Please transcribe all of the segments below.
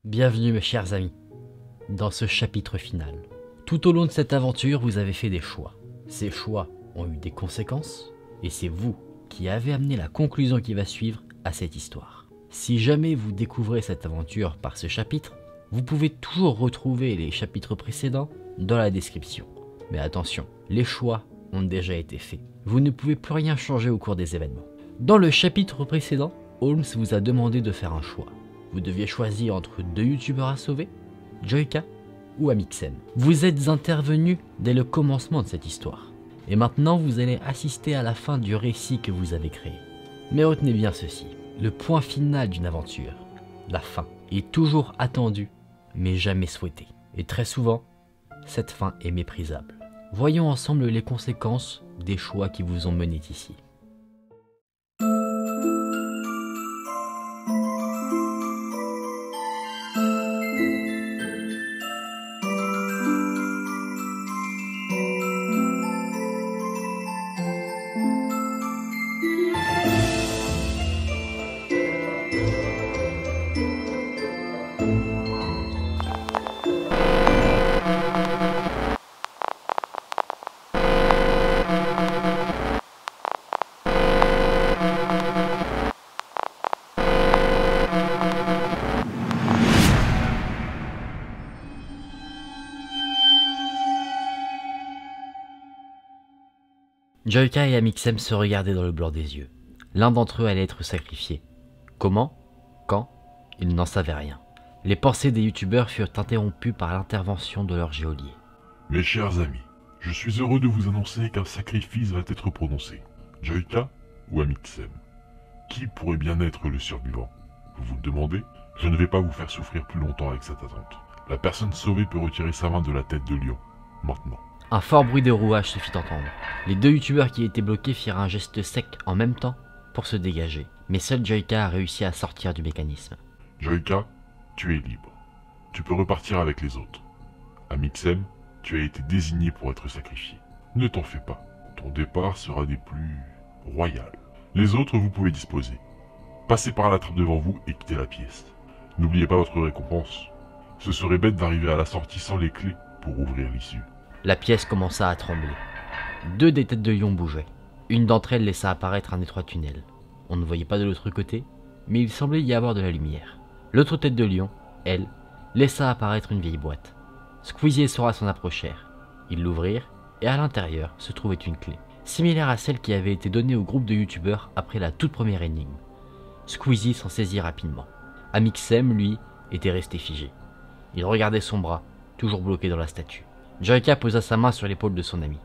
Bienvenue mes chers amis, dans ce chapitre final. Tout au long de cette aventure, vous avez fait des choix. Ces choix ont eu des conséquences, et c'est vous qui avez amené la conclusion qui va suivre à cette histoire. Si jamais vous découvrez cette aventure par ce chapitre, vous pouvez toujours retrouver les chapitres précédents dans la description. Mais attention, les choix ont déjà été faits. Vous ne pouvez plus rien changer au cours des événements. Dans le chapitre précédent, Holmes vous a demandé de faire un choix. Vous deviez choisir entre deux youtubeurs à sauver, Joyka ou Amixem. Vous êtes intervenu dès le commencement de cette histoire. Et maintenant vous allez assister à la fin du récit que vous avez créé. Mais retenez bien ceci, le point final d'une aventure, la fin, est toujours attendue mais jamais souhaitée. Et très souvent, cette fin est méprisable. Voyons ensemble les conséquences des choix qui vous ont mené ici. Joyka et Amixem se regardaient dans le blanc des yeux. L'un d'entre eux allait être sacrifié. Comment? Quand? Ils n'en savaient rien. Les pensées des youtubeurs furent interrompues par l'intervention de leur geôlier. Mes chers amis, je suis heureux de vous annoncer qu'un sacrifice va être prononcé. Joyka ou Amixem? Qui pourrait bien être le survivant? Vous vous le demandez? Je ne vais pas vous faire souffrir plus longtemps avec cette attente. La personne sauvée peut retirer sa main de la tête de lion. Maintenant. Un fort bruit de rouage se fit entendre. Les deux youtubeurs qui étaient bloqués firent un geste sec en même temps pour se dégager. Mais seul Joyka a réussi à sortir du mécanisme. Joyka, tu es libre. Tu peux repartir avec les autres. Amixem, tu as été désigné pour être sacrifié. Ne t'en fais pas. Ton départ sera des plus royales. Les autres, vous pouvez disposer. Passez par la trappe devant vous et quittez la pièce. N'oubliez pas votre récompense. Ce serait bête d'arriver à la sortie sans les clés pour ouvrir l'issue. La pièce commença à trembler. Deux des têtes de lion bougeaient. Une d'entre elles laissa apparaître un étroit tunnel. On ne voyait pas de l'autre côté, mais il semblait y avoir de la lumière. L'autre tête de lion, elle, laissa apparaître une vieille boîte. Squeezie et Sora s'en approchèrent. Ils l'ouvrirent, et à l'intérieur se trouvait une clé, similaire à celle qui avait été donnée au groupe de youtubeurs après la toute première énigme. Squeezie s'en saisit rapidement. Amixem, lui, était resté figé. Il regardait son bras, toujours bloqué dans la statue. Joyka posa sa main sur l'épaule de son ami.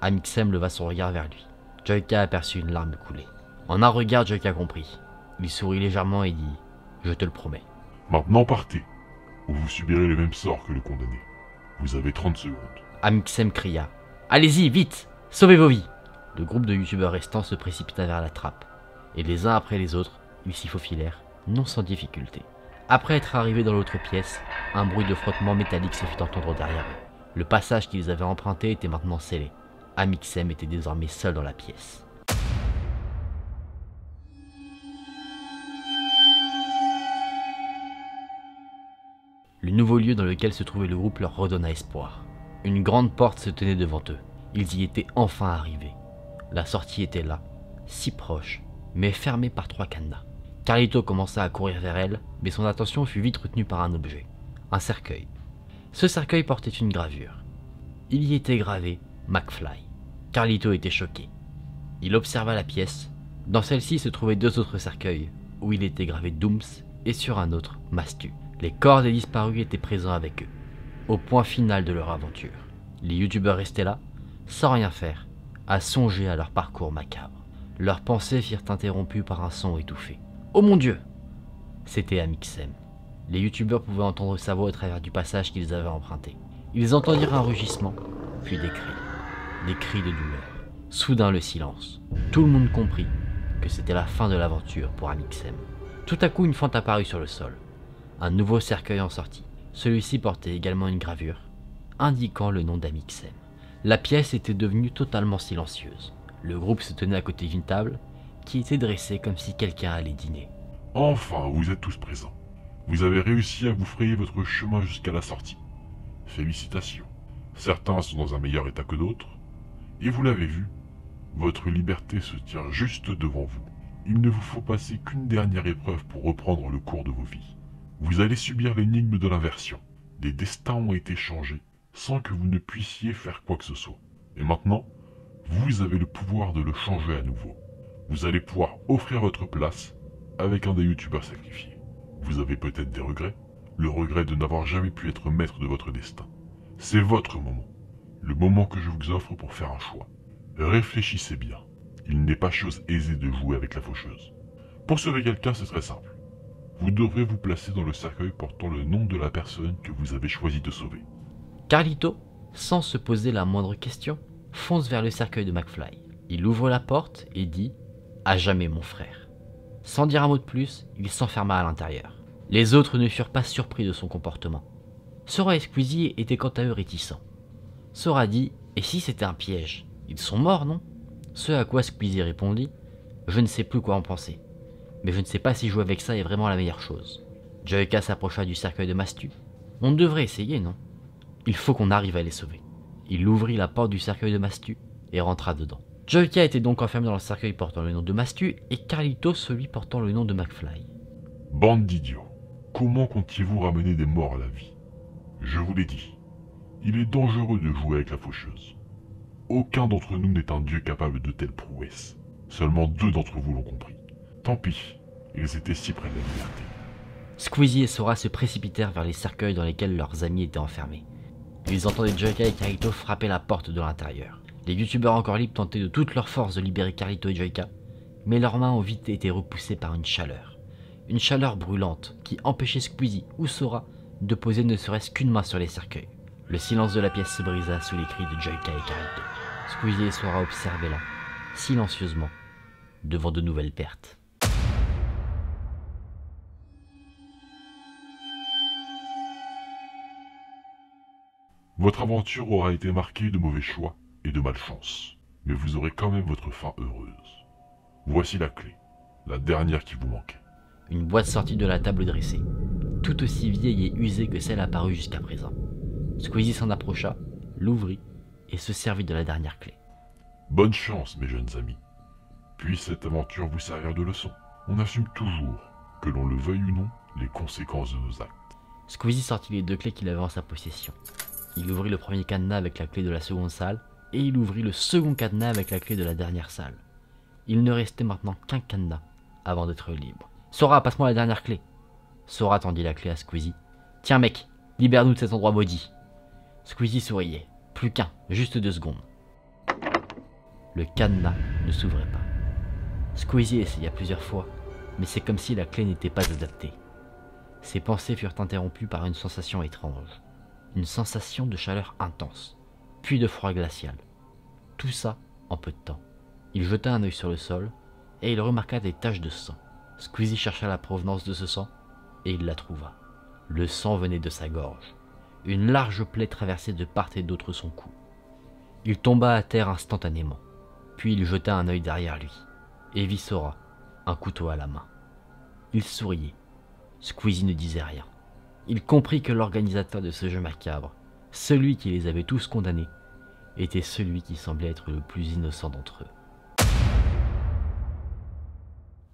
Amixem leva son regard vers lui. Joyka aperçut une larme couler. En un regard, Joyka comprit. Il sourit légèrement et dit « Je te le promets ». Maintenant partez, ou vous subirez le même sort que le condamné. Vous avez 30 secondes. Amixem cria « Allez-y, vite! Sauvez vos vies !» Le groupe de youtubeurs restants se précipita vers la trappe. Et les uns après les autres, ils s'y faufilèrent, non sans difficulté. Après être arrivés dans l'autre pièce, un bruit de frottement métallique se fit entendre derrière eux. Le passage qu'ils avaient emprunté était maintenant scellé. Amixem était désormais seul dans la pièce. Le nouveau lieu dans lequel se trouvait le groupe leur redonna espoir. Une grande porte se tenait devant eux. Ils y étaient enfin arrivés. La sortie était là, si proche, mais fermée par 3 cadenas. Carlito commença à courir vers elle, mais son attention fut vite retenue par un objet. Un cercueil. Ce cercueil portait une gravure. Il y était gravé « McFly ». Carlito était choqué. Il observa la pièce. Dans celle-ci se trouvaient 2 autres cercueils, où il était gravé « Dooms » et sur un autre « Mastu ». Les corps des disparus étaient présents avec eux, au point final de leur aventure. Les youtubeurs restaient là, sans rien faire, à songer à leur parcours macabre. Leurs pensées furent interrompues par un son étouffé. « Oh mon Dieu !» C'était Amixem. Les youtubeurs pouvaient entendre sa voix au travers du passage qu'ils avaient emprunté. Ils entendirent un rugissement, puis des cris de douleur. Soudain le silence. Tout le monde comprit que c'était la fin de l'aventure pour Amixem. Tout à coup une fente apparut sur le sol. Un nouveau cercueil en sortit. Celui-ci portait également une gravure, indiquant le nom d'Amixem. La pièce était devenue totalement silencieuse. Le groupe se tenait à côté d'une table, qui était dressée comme si quelqu'un allait dîner. Enfin, vous êtes tous présents. Vous avez réussi à vous frayer votre chemin jusqu'à la sortie. Félicitations. Certains sont dans un meilleur état que d'autres, et vous l'avez vu, votre liberté se tient juste devant vous. Il ne vous faut passer qu'une dernière épreuve pour reprendre le cours de vos vies. Vous allez subir l'énigme de l'inversion. Des destins ont été changés sans que vous ne puissiez faire quoi que ce soit. Et maintenant, vous avez le pouvoir de le changer à nouveau. Vous allez pouvoir offrir votre place avec un des youtubeurs sacrifiés. Vous avez peut-être des regrets, le regret de n'avoir jamais pu être maître de votre destin. C'est votre moment, le moment que je vous offre pour faire un choix. Réfléchissez bien, il n'est pas chose aisée de jouer avec la faucheuse. Pour sauver quelqu'un, c'est très simple. Vous devrez vous placer dans le cercueil portant le nom de la personne que vous avez choisi de sauver. Carlito, sans se poser la moindre question, fonce vers le cercueil de McFly. Il ouvre la porte et dit « À jamais mon frère ». Sans dire un mot de plus, il s'enferma à l'intérieur. Les autres ne furent pas surpris de son comportement. Sora et Squeezie étaient quant à eux réticents. Sora dit « Et si c'était un piège? Ils sont morts, non ?» Ce à quoi Squeezie répondit « Je ne sais plus quoi en penser. Mais je ne sais pas si jouer avec ça est vraiment la meilleure chose. » Joyka s'approcha du cercueil de Mastu. « On devrait essayer, non? Il faut qu'on arrive à les sauver. » Il ouvrit la porte du cercueil de Mastu et rentra dedans. Joyka était donc enfermé dans le cercueil portant le nom de Mastu et Carlito celui portant le nom de McFly. Bande d'idiots, comment comptiez-vous ramener des morts à la vie? Je vous l'ai dit, il est dangereux de jouer avec la faucheuse. Aucun d'entre nous n'est un dieu capable de telles prouesses. Seulement 2 d'entre vous l'ont compris. Tant pis, ils étaient si près de la liberté. Squeezie et Sora se précipitèrent vers les cercueils dans lesquels leurs amis étaient enfermés. Ils entendaient Joyka et Carlito frapper la porte de l'intérieur. Les youtubeurs encore libres tentaient de toute leur force de libérer Carlito et Joyka, mais leurs mains ont vite été repoussées par une chaleur brûlante qui empêchait Squeezie ou Sora de poser ne serait-ce qu'une main sur les cercueils. Le silence de la pièce se brisa sous les cris de Joyka et Carlito. Squeezie et Sora observaient là, silencieusement, devant de nouvelles pertes. Votre aventure aura été marquée de mauvais choix et de malchance, mais vous aurez quand même votre fin heureuse. Voici la clé, la dernière qui vous manquait. Une boîte sortit de la table dressée, tout aussi vieille et usée que celle apparue jusqu'à présent. Squeezie s'en approcha, l'ouvrit et se servit de la dernière clé. Bonne chance, mes jeunes amis. Puisse cette aventure vous servir de leçon. On assume toujours, que l'on le veuille ou non, les conséquences de nos actes. Squeezie sortit les 2 clés qu'il avait en sa possession. Il ouvrit le premier cadenas avec la clé de la seconde salle, et il ouvrit le second cadenas avec la clé de la dernière salle. Il ne restait maintenant qu'un cadenas avant d'être libre. « Sora, passe-moi la dernière clé !» Sora tendit la clé à Squeezie. « Tiens mec, libère-nous de cet endroit maudit !» Squeezie souriait. Plus qu'un, juste 2 secondes. Le cadenas ne s'ouvrait pas. Squeezie essaya plusieurs fois, mais c'est comme si la clé n'était pas adaptée. Ses pensées furent interrompues par une sensation étrange. Une sensation de chaleur intense, puis de froid glacial. Tout ça en peu de temps. Il jeta un œil sur le sol, et il remarqua des taches de sang. Squeezie chercha la provenance de ce sang, et il la trouva. Le sang venait de sa gorge. Une large plaie traversait de part et d'autre son cou. Il tomba à terre instantanément, puis il jeta un œil derrière lui, et vit Sora, un couteau à la main. Il souriait. Squeezie ne disait rien. Il comprit que l'organisateur de ce jeu macabre, celui qui les avait tous condamnés, était celui qui semblait être le plus innocent d'entre eux.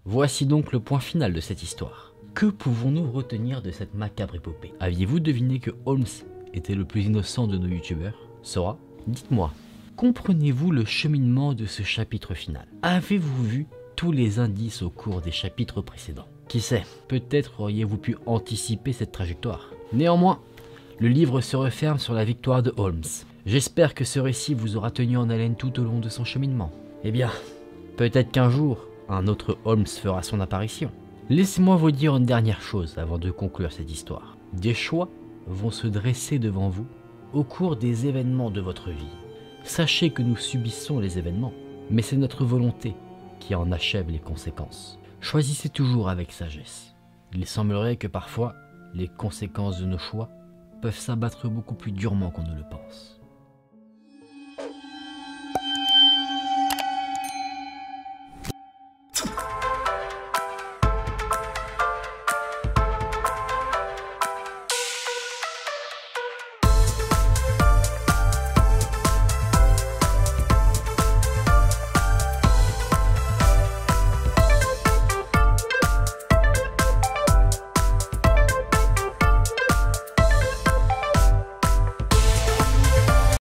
Voici donc le point final de cette histoire. Que pouvons-nous retenir de cette macabre épopée? Aviez-vous deviné que Holmes était le plus innocent de nos youtubeurs? Sora, dites-moi, comprenez-vous le cheminement de ce chapitre final? Avez-vous vu tous les indices au cours des chapitres précédents? Qui sait, peut-être auriez-vous pu anticiper cette trajectoire. Néanmoins, le livre se referme sur la victoire de Holmes. J'espère que ce récit vous aura tenu en haleine tout au long de son cheminement. Eh bien, peut-être qu'un jour, un autre Holmes fera son apparition. Laissez-moi vous dire une dernière chose avant de conclure cette histoire. Des choix vont se dresser devant vous au cours des événements de votre vie. Sachez que nous subissons les événements, mais c'est notre volonté qui en achève les conséquences. Choisissez toujours avec sagesse. Il semblerait que parfois, les conséquences de nos choix peuvent s'abattre beaucoup plus durement qu'on ne le pense.